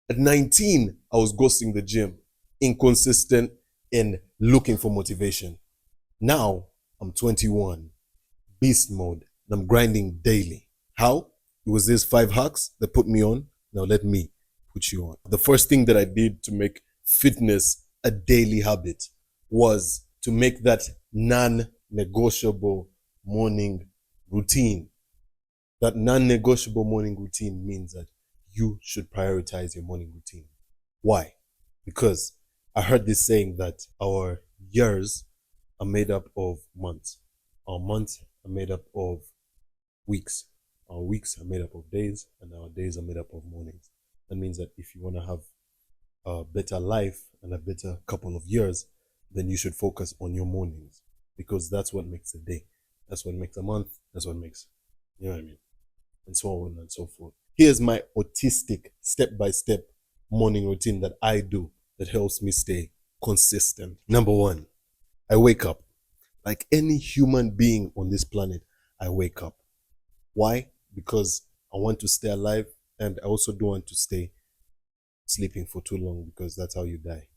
At 19, I was ghosting the gym, inconsistent and looking for motivation. Now, I'm 21, beast mode, and I'm grinding daily. How? It was these 5 hacks that put me on. Now let me put you on. The first thing that I did to make fitness a daily habit was to make that non-negotiable morning routine. That non-negotiable morning routine means that you should prioritize your morning routine. Why? Because I heard this saying that our years are made up of months. Our months are made up of weeks. Our weeks are made up of days, and our days are made up of mornings. That means that if you want to have a better life and a better couple of years, then you should focus on your mornings, because that's what makes a day. That's what makes a month. That's what makes, you know what I mean? And so on and so forth. Here's my autistic step-by-step morning routine that I do that helps me stay consistent. Number 1, I wake up. Like any human being on this planet, I wake up. Why? Because I want to stay alive, and I also don't want to stay sleeping for too long, because that's how you die.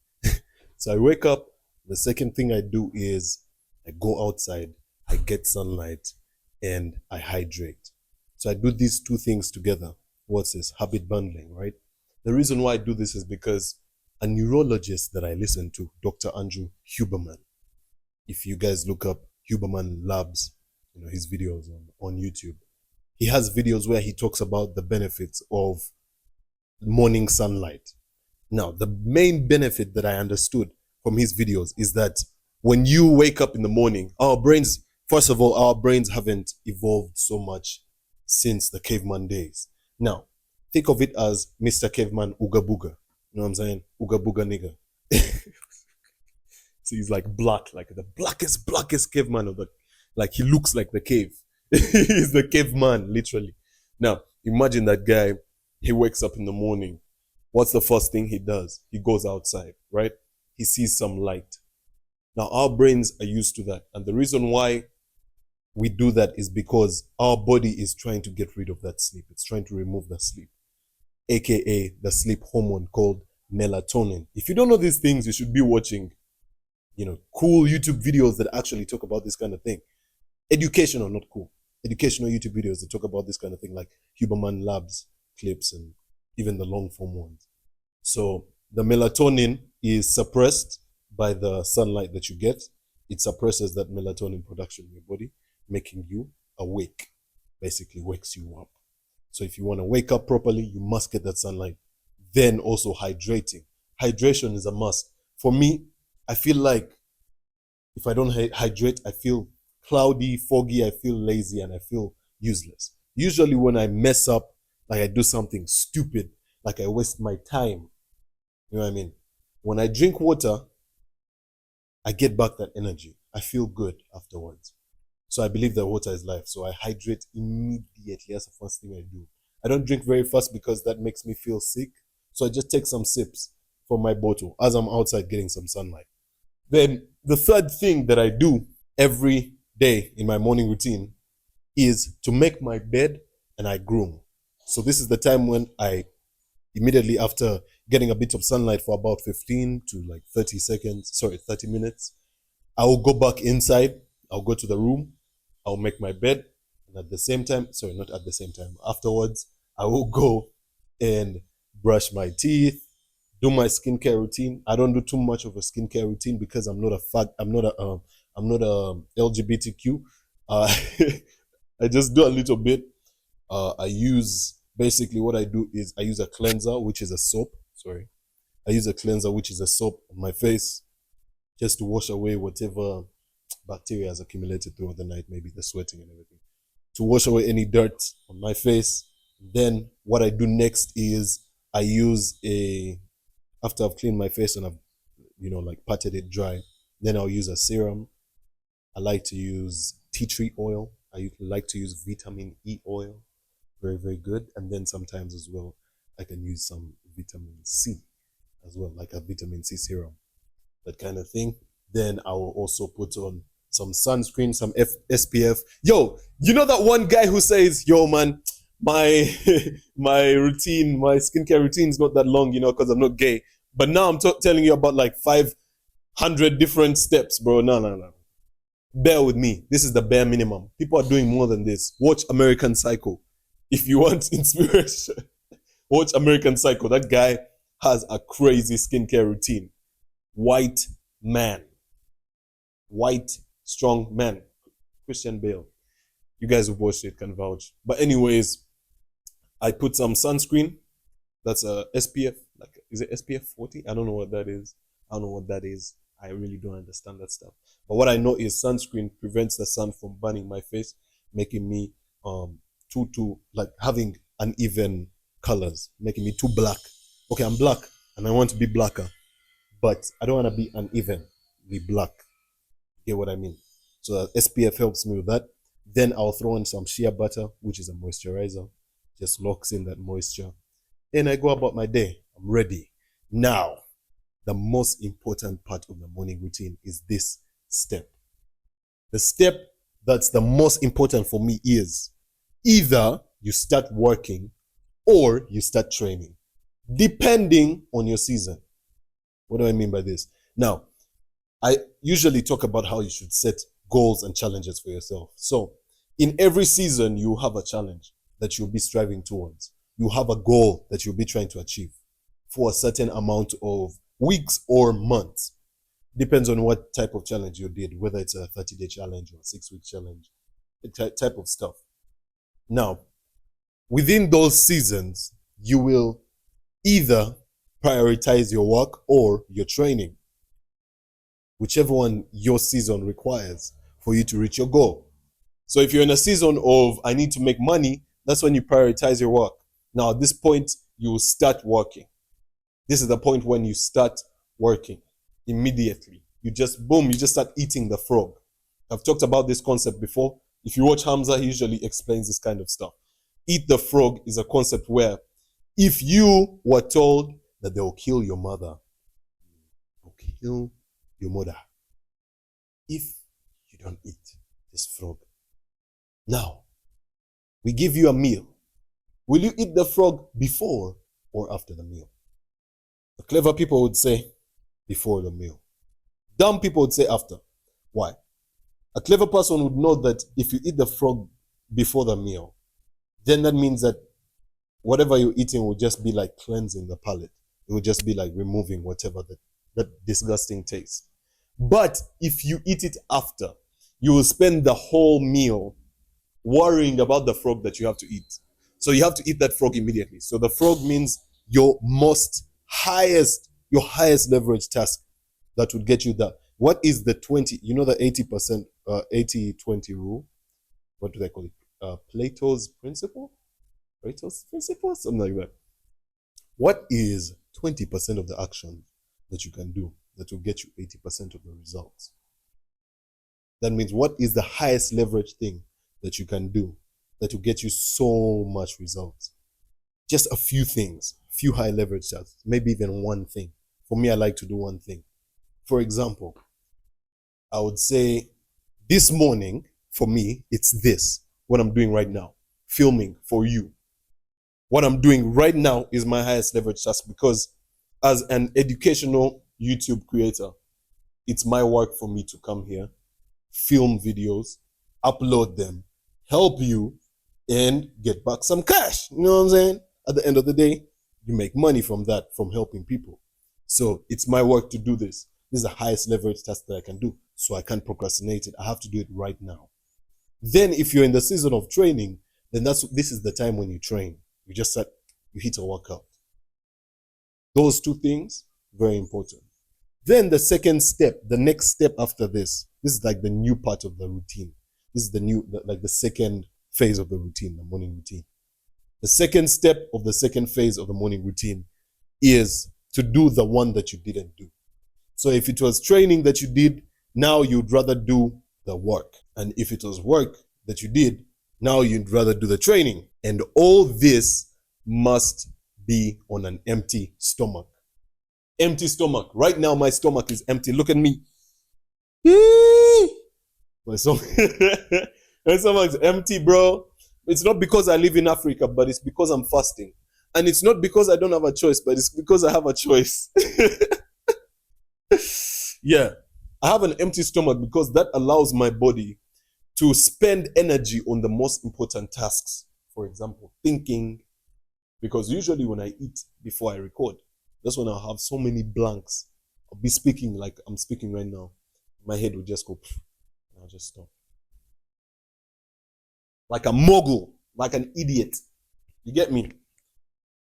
So I wake up. The second thing I do is I go outside, I get sunlight, and I hydrate. So I do these 2 things together. What's this? Habit bundling, right? The reason why I do this is because a neurologist that I listen to, Dr. Andrew Huberman, if you guys look up Huberman Labs, his videos on YouTube, he has videos where he talks about the benefits of morning sunlight. Now, the main benefit that I understood from his videos is that when you wake up in the morning, first of all, our brains haven't evolved so much since the caveman days. Now, think of it as Mr. Caveman Ooga Booga. You know what I'm saying? Ooga Booga nigga. So he's like black, like the blackest caveman of like he looks like the cave. He's the caveman, literally. Now, imagine that guy, he wakes up in the morning. What's the first thing he does? He goes outside, right? He sees some light. Now, our brains are used to that. And the reason why we do that is because our body is trying to get rid of that sleep. It's trying to remove the sleep, aka the sleep hormone called melatonin. If you don't know these things, you should be watching, cool YouTube videos that actually talk about this kind of thing. Educational, not cool. Educational YouTube videos that talk about this kind of thing, like Huberman Labs clips and even the long form ones. So the melatonin is suppressed by the sunlight that you get. It suppresses that melatonin production in your body, making you awake, basically wakes you up. So if you want to wake up properly, you must get that sunlight. Then also hydrating. Hydration is a must. For me, I feel like if I don't hydrate, I feel cloudy, foggy, I feel lazy, and I feel useless. Usually when I mess up, like I do something stupid, like I waste my time, you know what I mean? When I drink water, I get back that energy. I feel good afterwards. So I believe that water is life. So I hydrate immediately. That's the first thing I do. I don't drink very fast because that makes me feel sick. So I just take some sips from my bottle as I'm outside getting some sunlight. Then the third thing that I do every day in my morning routine is to make my bed and I groom. So this is the time when I immediately after getting a bit of sunlight for about 15 to like 30 minutes, I will go back inside. I'll go to the room. I'll make my bed. And at the same time, not at the same time, afterwards, I will go and brush my teeth, do my skincare routine. I don't do too much of a skincare routine because I'm not a LGBTQ. I just do a little bit. Basically what I do is I use a cleanser, which is a soap. I use a cleanser, which is a soap on my face just to wash away whatever bacteria has accumulated throughout the night, maybe the sweating and everything, to wash away any dirt on my face. Then what I do next is I use after I've cleaned my face and I've, patted it dry, then I'll use a serum. I like to use tea tree oil. I like to use vitamin E oil. Very, very good. And then sometimes as well, I can use some vitamin C as well, like a vitamin C serum, that kind of thing. Then I will also put on some sunscreen, some SPF. Yo, you know that one guy who says, yo man, my my routine, my skincare routine is not that long, because I'm not gay. But now I'm telling you about like 500 different steps, bro. No. Bear with me. This is the bare minimum. People are doing more than this. Watch American Psycho. If you want inspiration, watch American Psycho. That guy has a crazy skincare routine. White man. White, strong man. Christian Bale. You guys who watched it can vouch. But anyways, I put some sunscreen. That's a SPF. Like, is it SPF 40? I don't know what that is. I really don't understand that stuff. But what I know is sunscreen prevents the sun from burning my face, making me too like having uneven colors, making me too black. Okay, I'm black and I want to be blacker, but I don't want to be unevenly black. You get what I mean? So SPF helps me with that. Then I'll throw in some shea butter, which is a moisturizer. Just locks in that moisture. Then I go about my day. I'm ready. Now, the most important part of the morning routine is this step. The step that's the most important for me is either you start working or you start training, depending on your season. What do I mean by this? Now, I usually talk about how you should set goals and challenges for yourself. So in every season, you have a challenge that you'll be striving towards. You have a goal that you'll be trying to achieve for a certain amount of weeks or months. Depends on what type of challenge you did, whether it's a 30-day challenge or a 6-week challenge, type of stuff. Now, within those seasons, you will either prioritize your work or your training, whichever one your season requires for you to reach your goal. So if you're in a season of, I need to make money, that's when you prioritize your work. Now, at this point, you will start working. This is the point when you start working immediately. You just start eating the frog. I've talked about this concept before. If you watch Hamza, he usually explains this kind of stuff. Eat the frog is a concept where if you were told that they will kill your mother, they'll kill your mother if you don't eat this frog. Now, we give you a meal. Will you eat the frog before or after the meal? The clever people would say before the meal. Dumb people would say after. Why? A clever person would know that if you eat the frog before the meal, then that means that whatever you're eating will just be like cleansing the palate. It will just be like removing whatever that disgusting taste. But if you eat it after, you will spend the whole meal worrying about the frog that you have to eat. So you have to eat that frog immediately. So the frog means your highest leverage task that would get you that. What is the 20? You know the 80%, 80-20 rule? What do they call it? Plato's principle? Something like that. What is 20% of the action that you can do that will get you 80% of the results? That means what is the highest leverage thing that you can do that will get you so much results? Just a few things, few high leverage tasks, maybe even one thing. For me, I like to do one thing. For example, I would say this morning, for me, it's this, what I'm doing right now, filming for you. What I'm doing right now is my highest leverage task because as an educational YouTube creator, it's my work for me to come here, film videos, upload them, help you, and get back some cash. You know what I'm saying? At the end of the day, you make money from that, from helping people. So it's my work to do this. This is the highest leverage task that I can do. So I can't procrastinate it. I have to do it right now. Then if you're in the season of training, then this is the time when you train. You hit a workout. Those two things, very important. Then the second step, the next step after this is like the new part of the routine. This is the second phase of the routine, the morning routine. The second step of the second phase of the morning routine is to do the one that you didn't do. So if it was training that you did, now you'd rather do the work. And if it was work that you did, now you'd rather do the training. And all this must be on an empty stomach. Empty stomach. Right now, my stomach is empty. Look at me. My stomach is empty, bro. It's not because I live in Africa, but it's because I'm fasting. And it's not because I don't have a choice, but it's because I have a choice. Yeah. I have an empty stomach because that allows my body to spend energy on the most important tasks. For example, thinking. Because usually when I eat before I record, that's when I'll have so many blanks. I'll be speaking like I'm speaking right now. My head will just go, and I'll just stop. Like a mogul, like an idiot. You get me?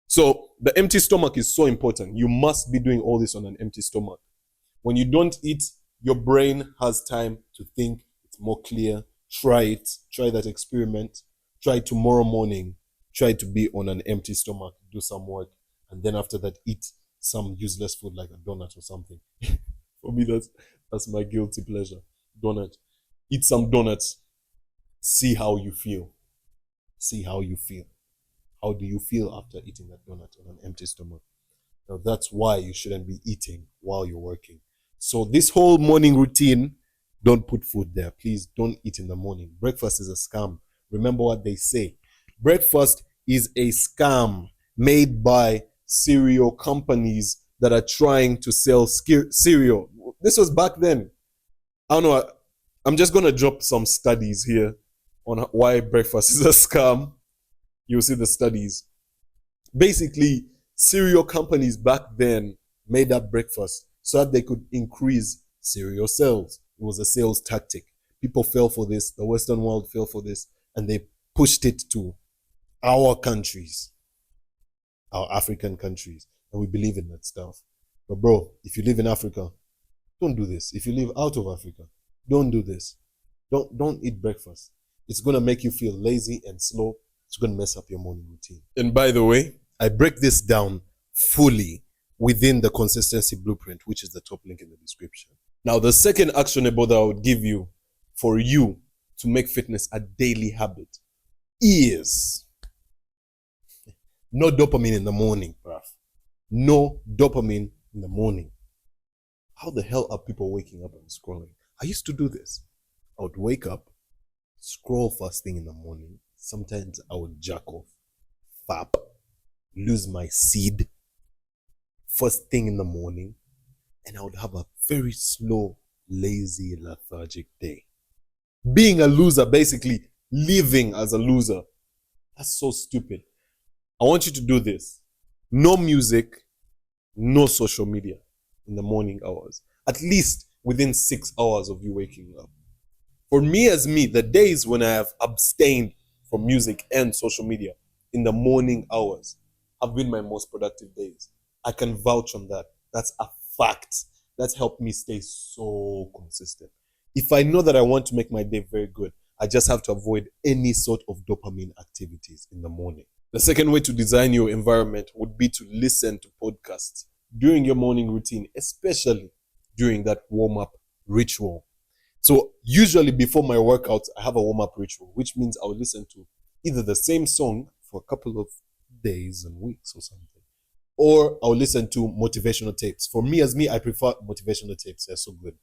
So the empty stomach is so important. You must be doing all this on an empty stomach. When you don't eat, your brain has time to think. It's more clear. Try it. Try that experiment. Try tomorrow morning. Try to be on an empty stomach. Do some work. And then after that, eat some useless food like a donut or something. For me, that's my guilty pleasure. Donut. Eat some donuts. See how you feel. See how you feel. How do you feel after eating that donut on an empty stomach? Now that's why you shouldn't be eating while you're working. So this whole morning routine, don't put food there. Please don't eat in the morning. Breakfast is a scam. Remember what they say. Breakfast is a scam made by cereal companies that are trying to sell cereal. This was back then. I don't know. I'm just going to drop some studies here on why breakfast is a scam. You'll see the studies. Basically, cereal companies back then made up breakfast so that they could increase cereal sales. It was a sales tactic. People fell for this. The Western world fell for this, and they pushed it to our countries, our African countries, and we believe in that stuff. But bro, if you live in Africa, don't do this. If you live out of Africa, don't do this. Don't eat breakfast. It's gonna make you feel lazy and slow. It's gonna mess up your morning routine. And by the way, I break this down fully within the consistency blueprint, which is the top link in the description. Now, the second actionable that I would give you for you to make fitness a daily habit is no dopamine in the morning, bruv. No dopamine in the morning. How the hell are people waking up and scrolling? I used to do this. I would wake up, scroll first thing in the morning. Sometimes I would jack off, fap, lose my seed first thing in the morning, and I would have a very slow, lazy, lethargic day. Being a loser, basically living as a loser. That's so stupid. I want you to do this. No music, no social media in the morning hours. At least within 6 hours of you waking up. For me as me, the days when I have abstained from music and social media in the morning hours have been my most productive days. I can vouch on that. That's a fact. That's helped me stay so consistent. If I know that I want to make my day very good, I just have to avoid any sort of dopamine activities in the morning. The second way to design your environment would be to listen to podcasts during your morning routine, especially during that warm-up ritual. So usually before my workouts, I have a warm-up ritual, which means I'll listen to either the same song for a couple of days and weeks or something, or I'll listen to motivational tapes. For me as me, I prefer motivational tapes. They're so good.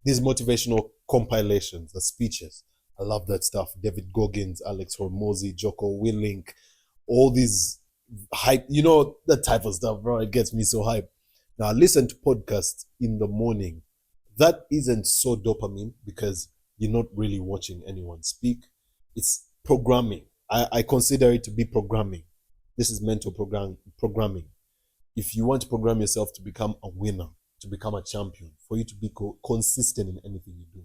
These motivational compilations, the speeches, I love that stuff. David Goggins, Alex Hormozy, Jocko Willink, all these hype, you know, that type of stuff, bro. It gets me so hype. Now, I listen to podcasts in the morning. That isn't so dopamine because you're not really watching anyone speak. It's programming. I consider it to be programming. This is mental programming. If you want to program yourself to become a winner, to become a champion, for you to be consistent in anything you do,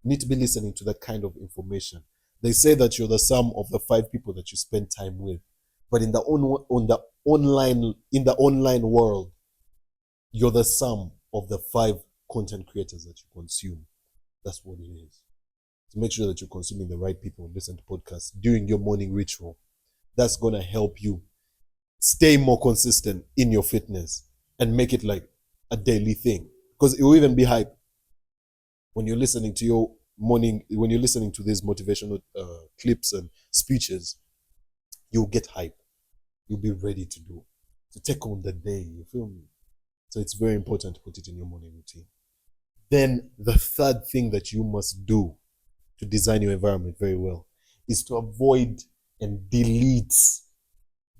you need to be listening to that kind of information. They say that you're the sum of the 5 people that you spend time with. But in the online world, you're the sum of the 5 content creators that you consume. That's what it is. So make sure that you're consuming the right people and listen to podcasts during your morning ritual. That's going to help you stay more consistent in your fitness and make it like a daily thing. Because it will even be hype. When you're listening to your morning, when you're listening to these motivational clips and speeches, you'll get hype. You'll be ready to take on the day. You feel me? So it's very important to put it in your morning routine. Then the third thing that you must do to design your environment very well is to avoid and delete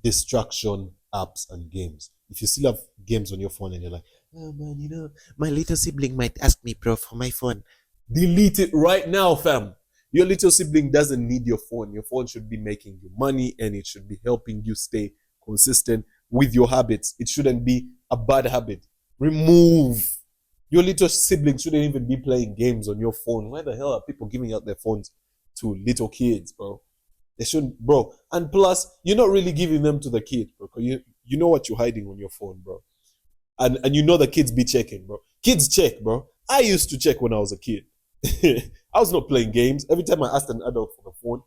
distraction apps and games. If you still have games on your phone and you're like, oh man, my little sibling might ask me, bro, for my phone. Delete it right now, fam. Your little sibling doesn't need your phone. Your phone should be making you money and it should be helping you stay consistent with your habits. It shouldn't be a bad habit. Remove. Your little sibling shouldn't even be playing games on your phone. Why the hell are people giving out their phones to little kids, bro? They shouldn't, bro. And plus, you're not really giving them to the kid, bro. You know what you're hiding on your phone, bro. And you know the kids be checking, bro. Kids check, bro. I used to check when I was a kid. I was not playing games. Every time I asked an adult for the phone,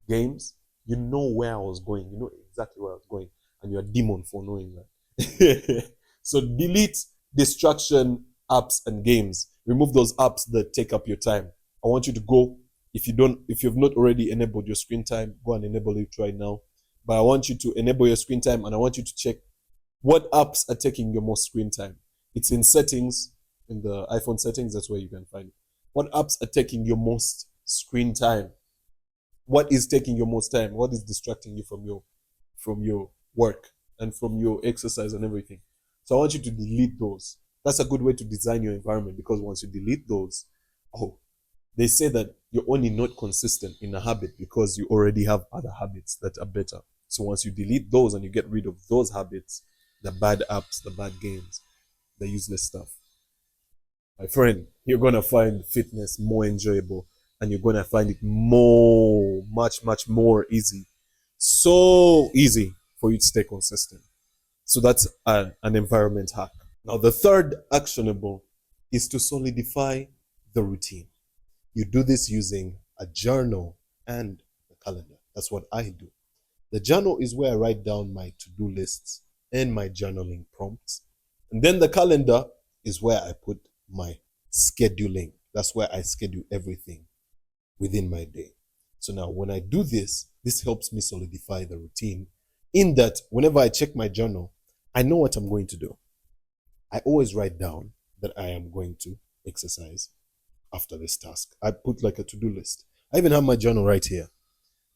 games, you know where I was going. You know exactly where I was going. And you're a demon for knowing that. So delete distraction apps and games. Remove those apps that take up your time. I want you to go. If you've not already enabled your screen time, go and enable it right now. But I want you to enable your screen time and I want you to check what apps are taking your most screen time. It's in settings, in the iPhone settings, that's where you can find it. What apps are taking your most screen time? What is taking your most time? What is distracting you from your work and from your exercise and everything? So I want you to delete those. That's a good way to design your environment because once you delete those, they say that you're only not consistent in a habit because you already have other habits that are better. So once you delete those and you get rid of those habits, the bad apps, the bad games, the useless stuff, my friend, you're going to find fitness more enjoyable and you're going to find it much more easy. So easy for you to stay consistent. So that's an environment hack. Now, the third actionable is to solidify the routine. You do this using a journal and a calendar. That's what I do. The journal is where I write down my to-do lists and my journaling prompts. And then the calendar is where I put my scheduling. That's where I schedule everything within my day. So now when I do this, this helps me solidify the routine in that whenever I check my journal, I know what I'm going to do. I always write down that I am going to exercise after this task. I put like a to-do list. I even have my journal right here.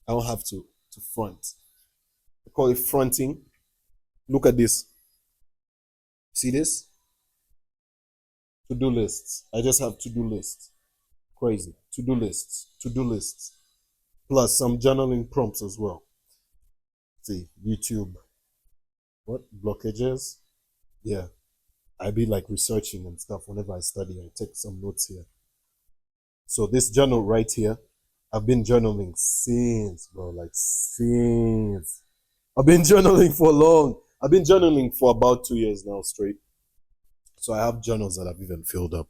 I don't have to front. I call it fronting. Look at this. See this? To-do lists. I just have to-do lists. Crazy. To-do lists. To-do lists. Plus some journaling prompts as well. See, YouTube. What? Blockages? Yeah. I be like researching and stuff whenever I study. I take some notes here. So this journal right here, I've been journaling since, bro, like since. I've been journaling for long. I've been journaling for about 2 years now straight. So I have journals that I've even filled up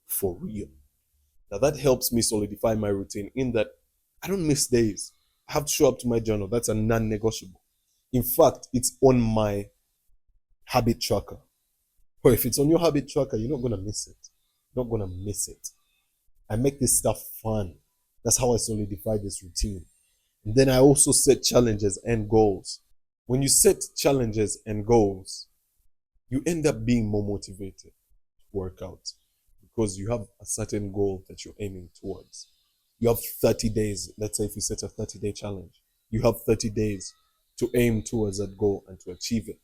for real. Now that helps me solidify my routine in that I don't miss days. I have to show up to my journal. That's a non-negotiable. In fact, it's on my habit tracker. But if it's on your habit tracker, you're not going to miss it. You're not going to miss it. I make this stuff fun. That's how I solidify this routine. And then I also set challenges and goals. When you set challenges and goals, you end up being more motivated to work out because you have a certain goal that you're aiming towards. You have 30 days. Let's say if you set a 30-day challenge, you have 30 days to aim towards that goal and to achieve it.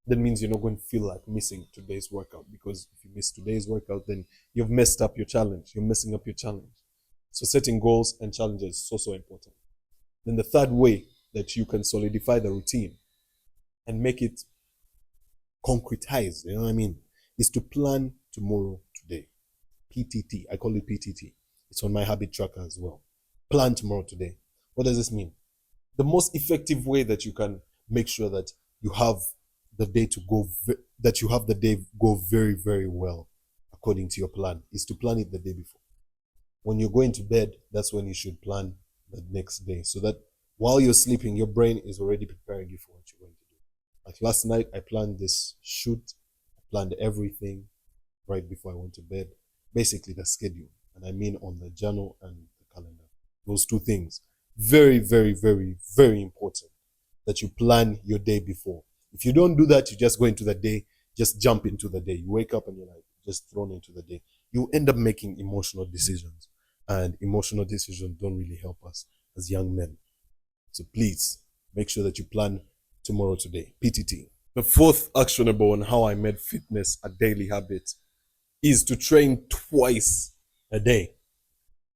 That means you're not going to feel like missing today's workout because if you miss today's workout, then you've messed up your challenge. You're messing up your challenge. So setting goals and challenges is so important. Then the third way that you can solidify the routine and make it concretized, you know what I mean, is to plan tomorrow today. PTT. I call it PTT. It's on my habit tracker as well. Plan tomorrow today. What does this mean? The most effective way that you can make sure that you have the day to go, that you have the day go very well according to your plan is to plan it the day before. When you're going to bed, that's when you should plan the next day so that while you're sleeping, your brain is already preparing you for what you're going to do. Like last night, I planned this shoot. I planned everything right before I went to bed. Basically, the schedule. And I mean on the journal and the calendar. Those two things. Very important that you plan your day before. If you don't do that, you just go into the day, just jump into the day. You wake up and you're like, just thrown into the day. You end up making emotional decisions. And emotional decisions don't really help us as young men. So please make sure that you plan tomorrow today. PTT. The fourth actionable on how I made fitness a daily habit is to train twice a day.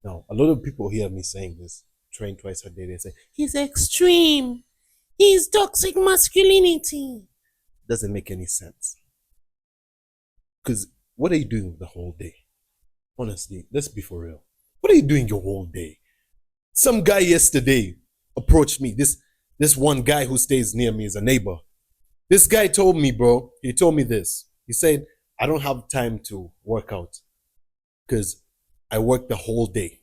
Now, a lot of people hear me saying this, train twice a day. They say, he's extreme. He's toxic masculinity. Doesn't make any sense. Because what are you doing the whole day? Honestly, let's be for real. What are you doing your whole day? Some guy yesterday approached me. This one guy who stays near me is a neighbor. This guy told me, bro, he told me this. He said, I don't have time to work out because I work the whole day.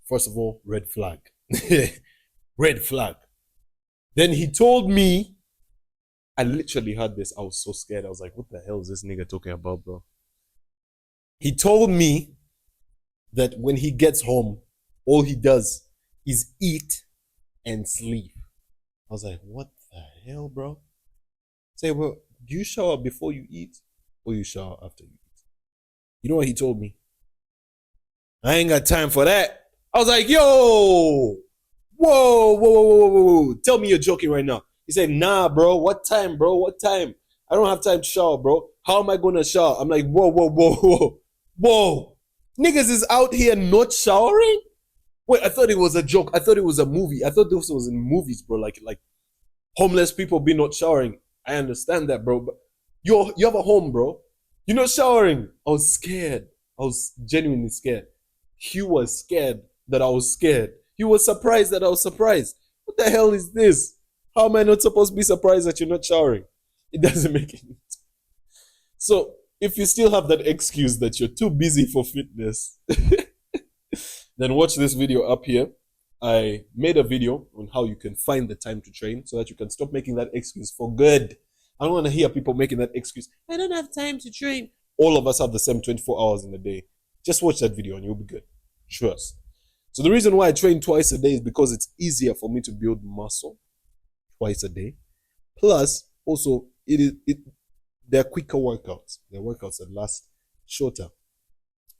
First of all, red flag. Red flag. Then he told me, I literally heard this. I was so scared. I was like, what the hell is this nigga talking about, bro? He told me that when he gets home, all he does is eat and sleep. I was like, what the hell, bro? Say, well, do you shower before you eat or you shower after you eat? You know what he told me? I ain't got time for that. I was like, yo, whoa. Tell me you're joking right now. He said, nah, bro. What time, bro? What time? I don't have time to shower, bro. How am I going to shower? I'm like, whoa. Niggas is out here not showering? Wait, I thought it was a joke. I thought it was a movie. I thought this was in movies, bro. Like homeless people be not showering. I understand that, bro. But you have a home, bro. You're not showering. I was scared. I was genuinely scared. He was scared that I was scared. He was surprised that I was surprised. What the hell is this? How am I not supposed to be surprised that you're not showering? It doesn't make any sense. So, if you still have that excuse that you're too busy for fitness, then watch this video up here. I made a video on how you can find the time to train so that you can stop making that excuse for good. I don't want to hear people making that excuse. I don't have time to train. All of us have the same 24 hours in a day. Just watch that video and you'll be good. Trust. So the reason why I train twice a day is because it's easier for me to build muscle twice a day. Plus, also, they're quicker workouts. They're workouts that last shorter.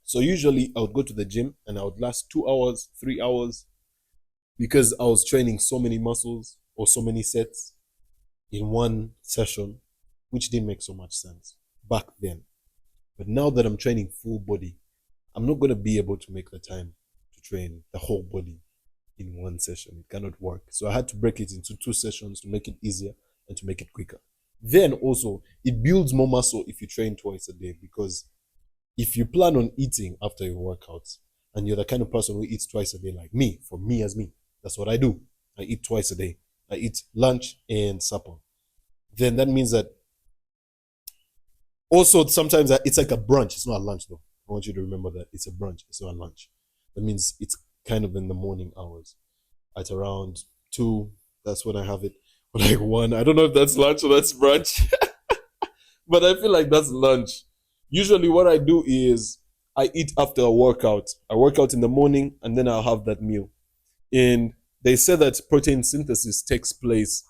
So usually I would go to the gym and I would last 2 hours, 3 hours, because I was training so many muscles or so many sets in one session, which didn't make so much sense back then. But now that I'm training full body, I'm not going to be able to make the time to train the whole body in one session. It cannot work. So I had to break it into 2 sessions to make it easier and to make it quicker. Then also, it builds more muscle if you train twice a day, because if you plan on eating after your workouts and you're the kind of person who eats twice a day like me, for me as me, that's what I do. I eat twice a day. I eat lunch and supper. Then that means that also sometimes it's like a brunch. It's not a lunch though. I want you to remember that it's a brunch. It's not a lunch. That means it's kind of in the morning hours. At around 2, that's when I have it. Or like 1. I don't know if that's lunch or that's brunch. But I feel like that's lunch. Usually what I do is I eat after a workout. I work out in the morning and then I'll have that meal. And they say that protein synthesis takes place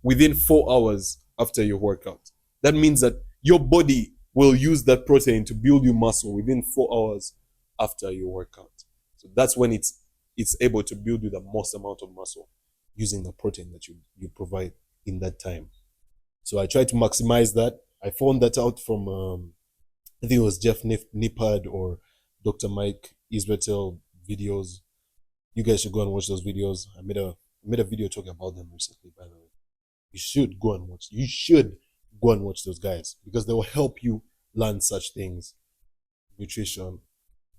within 4 hours after your workout. That means that your body will use that protein to build you muscle within 4 hours after your workout. So that's when it's able to build you the most amount of muscle using the protein that you provide in that time. So I try to maximize that. I found that out from, I think it was Jeff Nippard or Dr. Mike Israel videos. You guys should go and watch those videos. I made a video talking about them recently, by the way. You should go and watch those guys, because they will help you learn such things. Nutrition,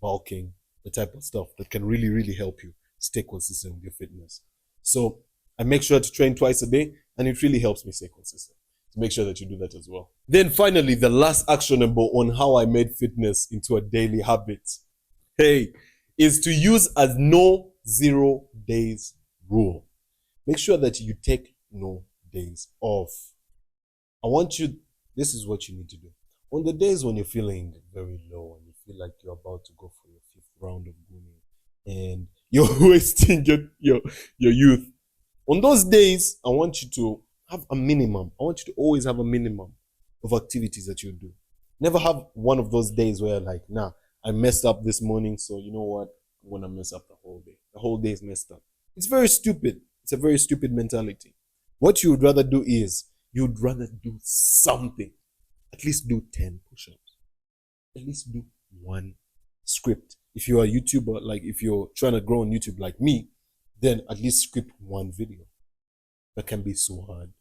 bulking, the type of stuff that can really, really help you stay consistent with your fitness. So I make sure to train twice a day, and it really helps me stay consistent. So make sure that you do that as well. Then finally, the last actionable on how I made fitness into a daily habit, is to use a no 0 days rule. Make sure that you take no days off. This is what you need to do. On the days when you're feeling very low and you feel like you're about to go for your 5th round of grooming and you're wasting your youth, on those days, I want you to have a minimum. I want you to always have a minimum of activities that you do. Never have one of those days where like, nah, I messed up this morning, so you know what? I'm going to mess up the whole day. The whole day is messed up. It's very stupid. It's a very stupid mentality. What you would rather do is, you'd rather do something. At least do 10 push-ups. At least do one script. If you're a YouTuber, like if you're trying to grow on YouTube like me, then at least script one video. That can be so hard.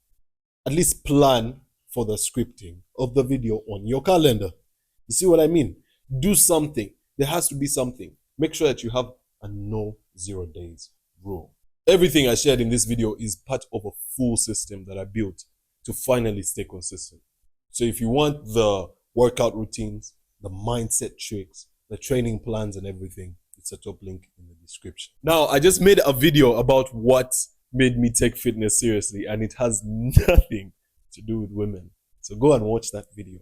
At least plan for the scripting of the video on your calendar. You see what I mean? Do something. There has to be something. Make sure that you have a no 0 days rule. Everything I shared in this video is part of a full system that I built to finally stay consistent. So if you want the workout routines, the mindset tricks, the training plans and everything, it's a top link in the description. Now, I just made a video about what made me take fitness seriously, and it has nothing to do with women. So go and watch that video.